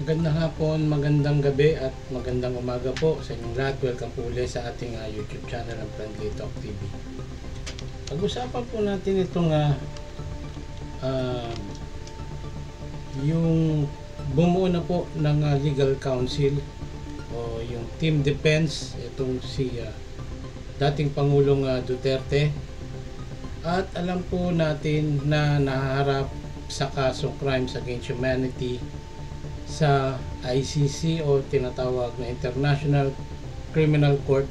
Magandang hapon, magandang gabi at magandang umaga po sa inyong lahat. Welcome po ulit sa ating YouTube channel ng Friendly Talk TV. Pag-usapan po natin itong yung bumuo na po ng legal counsel o yung team defense, itong si dating Pangulong Duterte. At alam po natin na nahaharap sa kasong crimes against humanity sa ICC o tinatawag na International Criminal Court.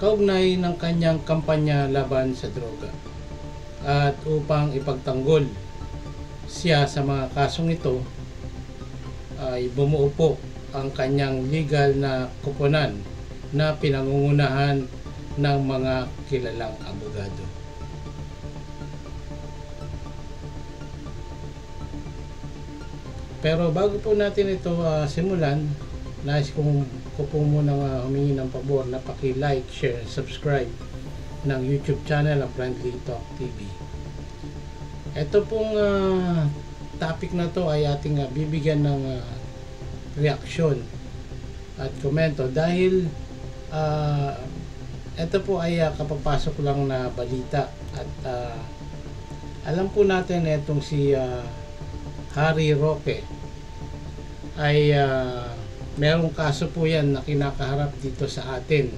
Kaugnay ng kanyang kampanya laban sa droga at upang ipagtanggol siya sa mga kasong ito ay bumuo po ang kanyang legal na koponan na pinangungunahan ng mga kilalang abogado. Pero bago po natin ito simulan, nais ko po muna humingi ng pabor na paki-like, share, subscribe ng YouTube channel ng Friendly Talk TV. Ito pong topic na to ay ating bibigyan ng reaksyon at komento dahil ito po ay kapapasok lang na balita at alam po natin itong si Harry Roque ay merong kaso po yan na kinakaharap dito sa atin,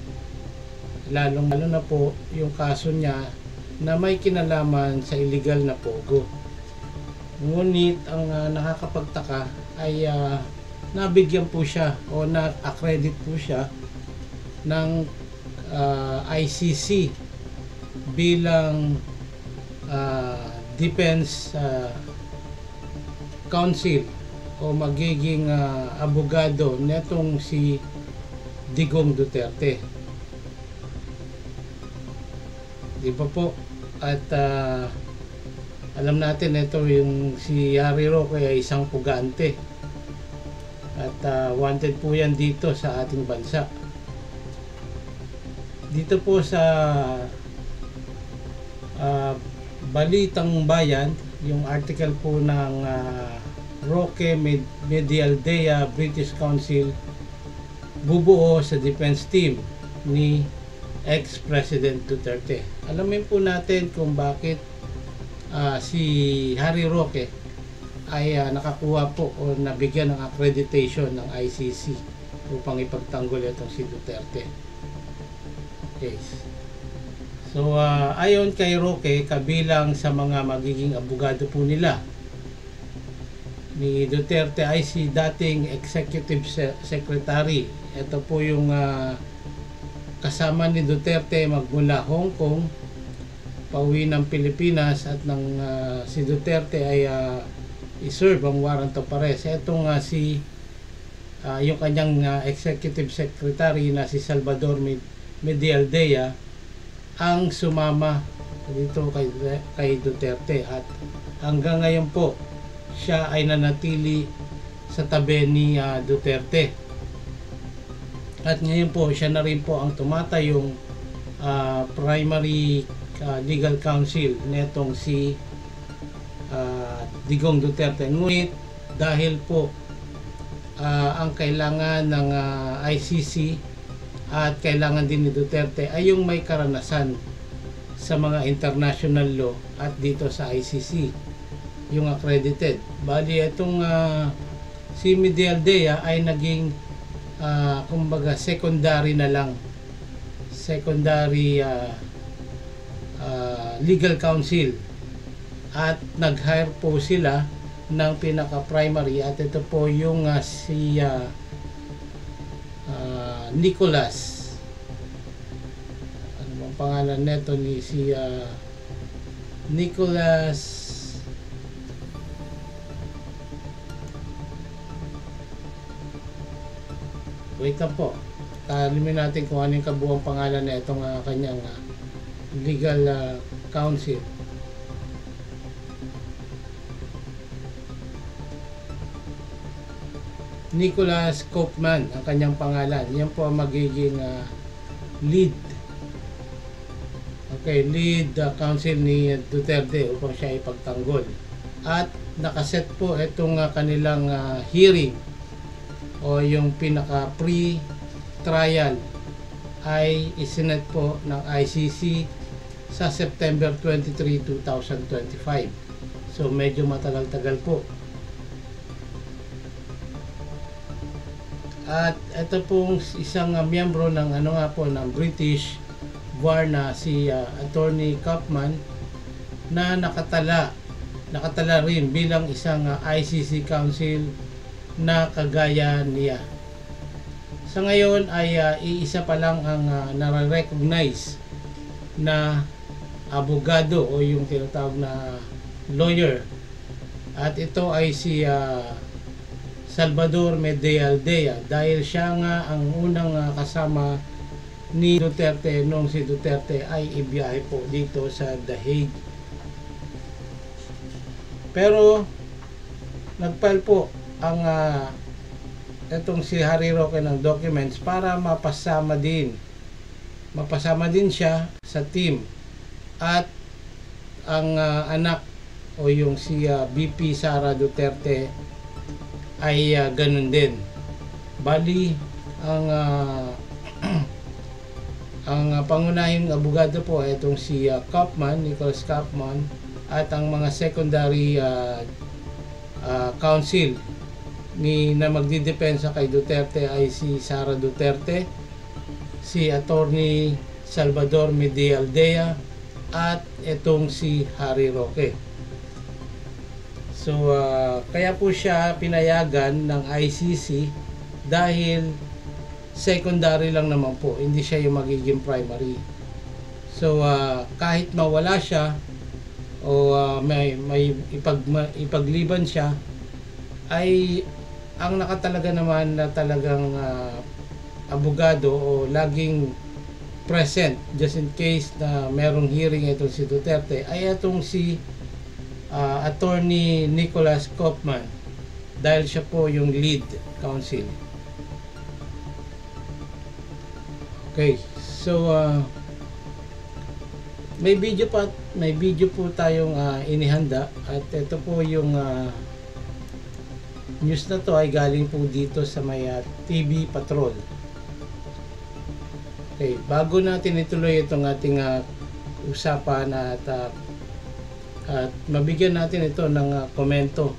lalo na po yung kaso niya na may kinalaman sa illegal na pogo. Ngunit ang nakakapagtaka ay nabigyan po siya o na-accredit po siya ng ICC bilang defense counsel o magiging abogado netong si Digong Duterte. Di ba po? At alam natin ito yung si Harry Roque ay isang pugante. At wanted po yan dito sa ating bansa. Dito po sa Balitang Bayan, yung article po ng Roque Medialdea British Council bubuo sa defense team ni ex-President Duterte. Alamin po natin kung bakit si Harry Roque ay nakakuha po o nabigyan ng accreditation ng ICC upang ipagtanggol itong si Duterte. Okay. So ayon kay Roque, kabilang sa mga magiging abogado po nila ni Duterte ay si dating Executive Secretary. Ito po yung kasama ni Duterte magmula Hong Kong pauwi ng Pilipinas at nang si Duterte ay i-serve ang warrant of arrest. Ito nga si yung kanyang executive secretary na si Salvador Medialdea ang sumama dito kay Duterte at hanggang ngayon po siya ay nanatili sa tabi ni Duterte. At ngayon po siya na rin po ang tumatayong primary legal counsel netong si Digong Duterte. Ngunit dahil po ang kailangan ng ICC at kailangan din ni Duterte ay yung may karanasan sa mga international law at dito sa ICC yung accredited. Bali itong si Medialdea ay naging kumbaga secondary na lang, secondary legal counsel at nag-hire po sila ng pinaka-primary at ito po yung si Nicholas, ano bang pangalan neto ni si Nicholas wait lang po, alimin natin kung ano yung kabuang pangalan na itong kanyang legal counsel. Nicholas Kaufman ang kanyang pangalan. Yan po ang magiging lead counsel ni Duterte upang siya ipagtanggol. At nakaset po itong kanilang hearing o yung pinaka pre-trial ay isinet po ng ICC sa September 23, 2025. So medyo matagal-tagal po. At ito pong isang miyembro ng ng British Bar na si Attorney Kaufman na nakatala rin bilang isang ICC counsel na kagaya niya. Sa ngayon ay iisa pa lang ang nare-recognize na abogado o yung tinatawag na lawyer, at ito ay si Salvador Medialdea, dahil siya nga ang unang kasama ni Duterte nung si Duterte ay ibiyahe po dito sa The Hague. Pero nagfile po ang itong si Harry Roque ng documents para mapasama din siya sa team, at ang anak o yung si VP Sara Duterte ay ganun din. Bali ang pangunahing abogado po ay itong si Nicholas Kaufman, at ang mga secondary counsel na magdidepensa kay Duterte ay si Sara Duterte, si Attorney Salvador Medialdea, at itong si Harry Roque. So kaya po siya pinayagan ng ICC dahil secondary lang naman po, hindi siya yung magiging primary. So kahit mawala siya o may ipagliban siya, ay ang nakatalaga naman na talagang abogado o laging present just in case na merong hearing itong si Duterte ay itong si Attorney Nicholas Kaufman, dahil siya po yung lead counsel. Okay, so may video po tayong inihanda, at ito po yung news na to ay galing po dito sa may TV Patrol. Okay, bago natin ituloy itong ating usapan at mabigyan natin ito ng komento,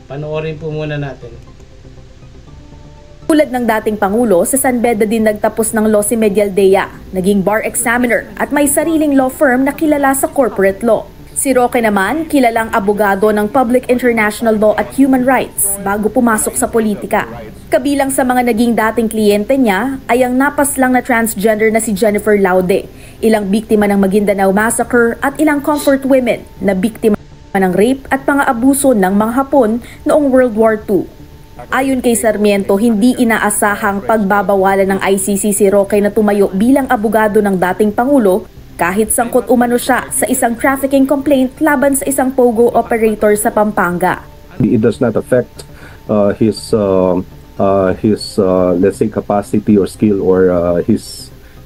panoorin po muna natin. Tulad ng dating Pangulo, sa San Beda din nagtapos ng law si Medialdea, naging bar examiner at may sariling law firm na kilala sa corporate law. Si Roque naman, kilalang abogado ng Public International Law at Human Rights bago pumasok sa politika. Kabilang sa mga naging dating kliyente niya ay ang napaslang na transgender na si Jennifer Laude, ilang biktima ng Maguindanao Massacre at ilang comfort women na biktima ng rape at mga abuso ng mga Hapon noong World War II. Ayon kay Sarmiento, hindi inaasahang pagbabawalan ng ICC si Roque na tumayo bilang abogado ng dating Pangulo kahit sangkot umano siya sa isang trafficking complaint laban sa isang pogo operator sa Pampanga. It does not affect his let's say capacity or skill or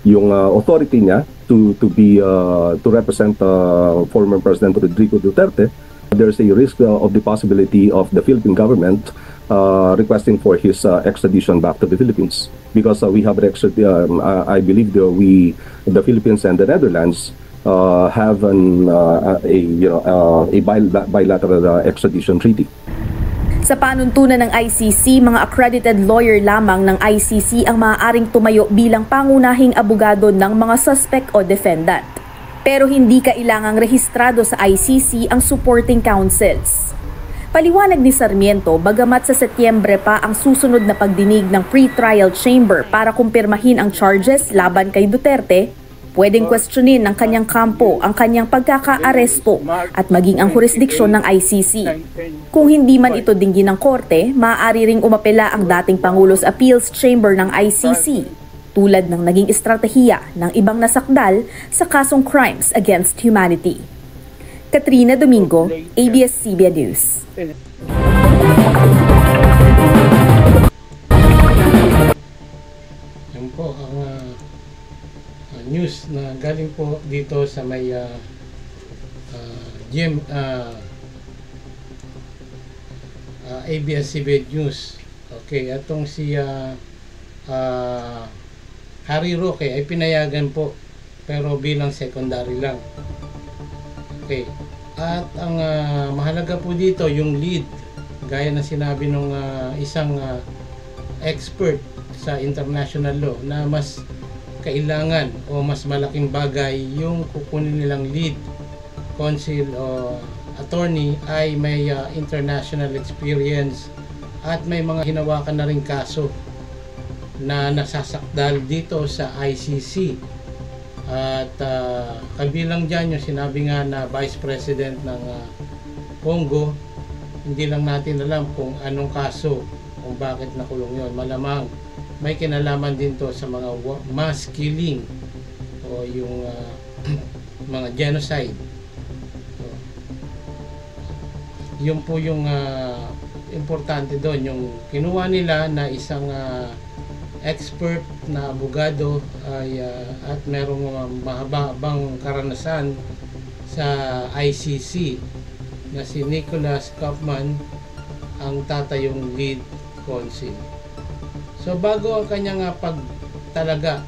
yung authority niya to represent former President Rodrigo Duterte. There's a risk of the possibility of the Philippine government requesting for his extradition back to the Philippines, because we have I believe the Philippines and the Netherlands have a bilateral extradition treaty. Sa panuntunan ng ICC, mga accredited lawyer lamang ng ICC ang maaaring tumayo bilang pangunahing abogado ng mga suspect o defendant. Pero hindi kailangang rehistrado sa ICC ang supporting counsels. Paliwanag ni Sarmiento, bagamat sa Setyembre pa ang susunod na pagdinig ng pre-trial chamber para kumpirmahin ang charges laban kay Duterte, pwedeng questionin ng kanyang kampo ang kanyang pagkaka-aresto at maging ang jurisdiksyon ng ICC. Kung hindi man ito dinggin ng korte, maaari ring umapela ang dating Pangulo's Appeals Chamber ng ICC, tulad ng naging estratehiya ng ibang nasakdal sa kasong crimes against humanity. Katrina Domingo, ABS-CBN News. na galing po dito sa may ABS-CBN News. Okay, atong si Harry Roque ay pinayagan po pero bilang secondary lang. Okay. At ang mahalaga po dito yung lead, gaya na sinabi nung isang expert sa international law na mas kailangan o mas malaking bagay yung kukunin nilang lead counsel o attorney ay may international experience at may mga hinawakan na rin kaso na nasasakdal dito sa ICC. At kabilang dyan yung sinabi nga na Vice President ng Congo, hindi lang natin alam kung anong kaso, kung bakit nakulong yun. Malamang may kinalaman din to sa mga mass killing o yung mga genocide. So, yun po yung importante doon, yung kinuha nila na isang expert na abogado ay at merong mahabang karanasan sa ICC na si Nicholas Kaufman ang tatayong lead counsel. So bago ang kanyang pagtalaga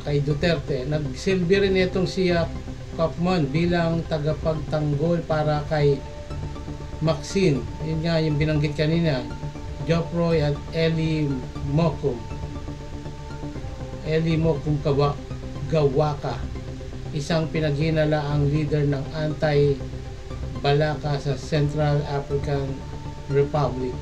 kay Duterte, nagsilbi rin itong si Kaufman bilang tagapagtanggol para kay Maxine. Yun nga yung binanggit kanina, Geoffroy at Ellie Mokum Gawaka, isang pinaghinalaang leader ng anti-Balaka sa Central African Republic.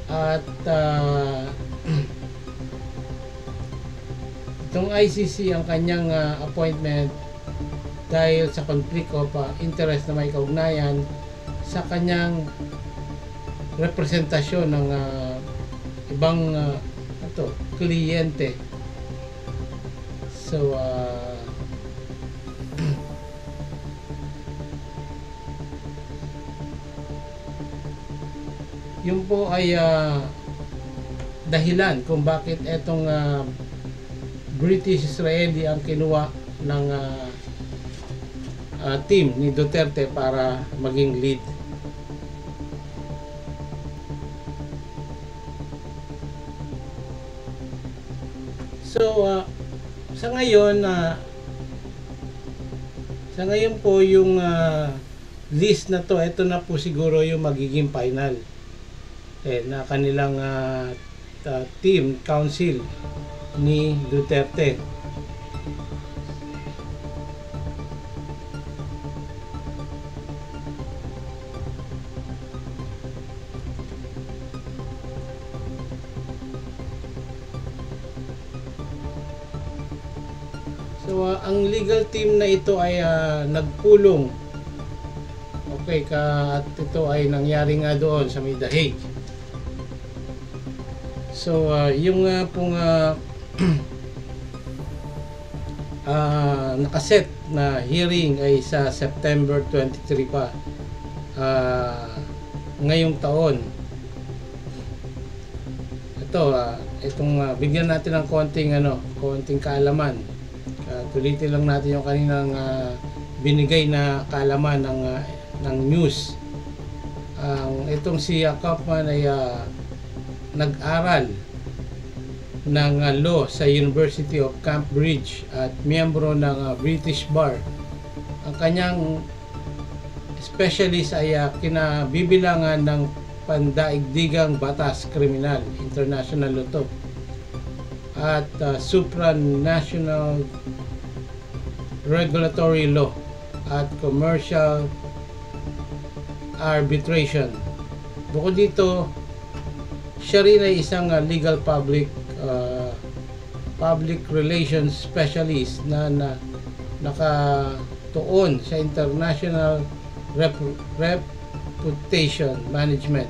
At itong ICC ang kanyang appointment dahil sa conflict of interest na may kaugnayan sa kanyang representasyon ng ibang kliyente. So yun po ay dahilan kung bakit etong British Israeli ang kinuha ng team ni Duterte para maging lead. So sa ngayon po yung list na to, ito na po siguro yung magiging final na kanilang team council ni Duterte. So ang legal team na ito ay nagpulong. Okay, at ito ay nangyari nga doon sa may The Hague. So yung pong nakaset na hearing ay sa September 23 pa ngayong taon. Itong bigyan natin ng konting kaalaman. Tulitin lang natin yung kaninang binigay na kaalaman ng news. Itong si Kaufman ay nag-aral ng law sa University of Cambridge at miyembro ng British Bar. Ang kanyang specialist ay kinabibilangan ng pandaigdigang batas kriminal, international law to, at supranational regulatory law at commercial arbitration. Bukod dito, siya rin ay isang legal public relations specialist na nakatuon sa international reputation management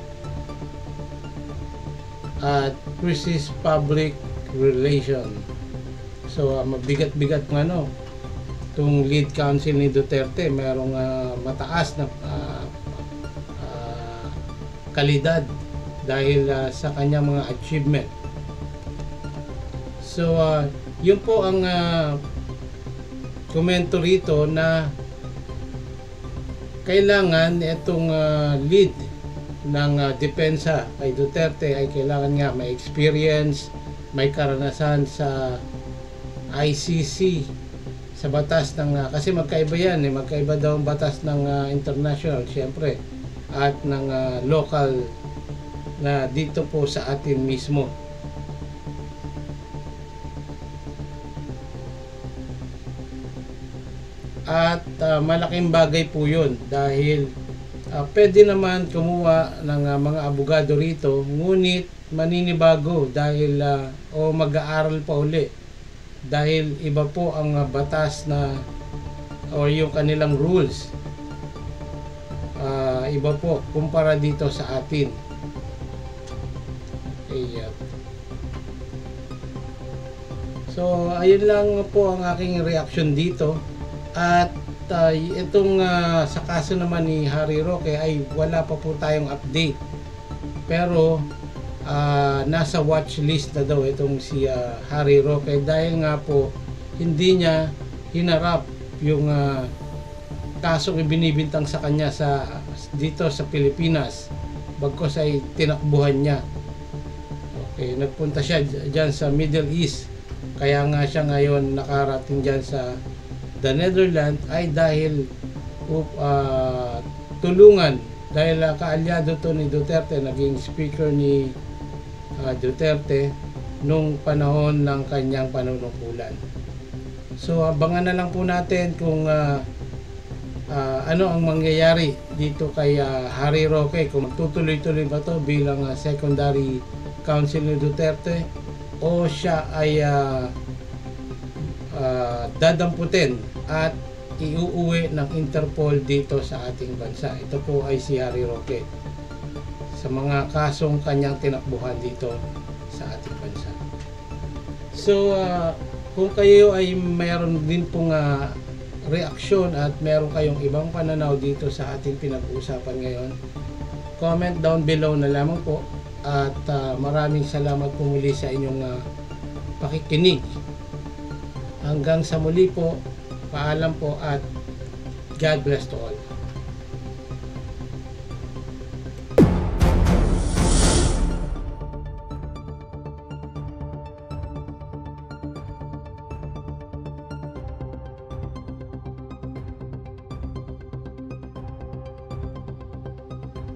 at crisis public relation. So mabigat-bigat ng itong lead counsel ni Duterte. Merong mataas na kalidad dahil sa kanyang mga achievement. So yun po ang komento rito na kailangan itong lead ng depensa kay Duterte ay kailangan nga may experience, may karanasan sa ICC, sa batas ng kasi magkaiba yan magkaiba daw ang batas ng international syempre at ng local na dito po sa atin mismo. At malaking bagay po yun dahil pwede naman kumuha ng mga abogado rito, ngunit maninibago dahil o mag-aaral pa uli dahil iba po ang batas na o yung kanilang rules, iba po kumpara dito sa atin. Okay, so ayun lang po ang aking reaction dito. At itong sa kaso naman ni Harry Roque ay wala pa po tayong update, pero nasa watch list na daw itong si Harry Roque dahil nga po hindi niya hinarap yung kasong ibinibintang sa kanya dito sa Pilipinas, bagkus ay tinakbuhan niya. Okay, nagpunta siya dyan sa Middle East, kaya nga siya ngayon nakarating dyan sa the Netherlands ay dahil tulungan dahil kaalyado to ni Duterte, naging speaker ni Duterte nung panahon ng kanyang panunungkulan. So abangan na lang po natin kung ano ang mangyayari dito kay Harry Roque, kung magtutuloy-tuloy ba to bilang secondary counsel ni Duterte o siya ay dadamputin at iuuwi ng Interpol dito sa ating bansa. Ito po ay si Harry Roque sa mga kasong kanyang tinakbuhan dito sa ating bansa. So kung kayo ay mayroon din pong reaksyon at meron kayong ibang pananaw dito sa ating pinag-uusapan ngayon, comment down below na lamang po. At maraming salamat po muli sa inyong pakikinig. Hanggang sa muli po, paalam po at God bless to all.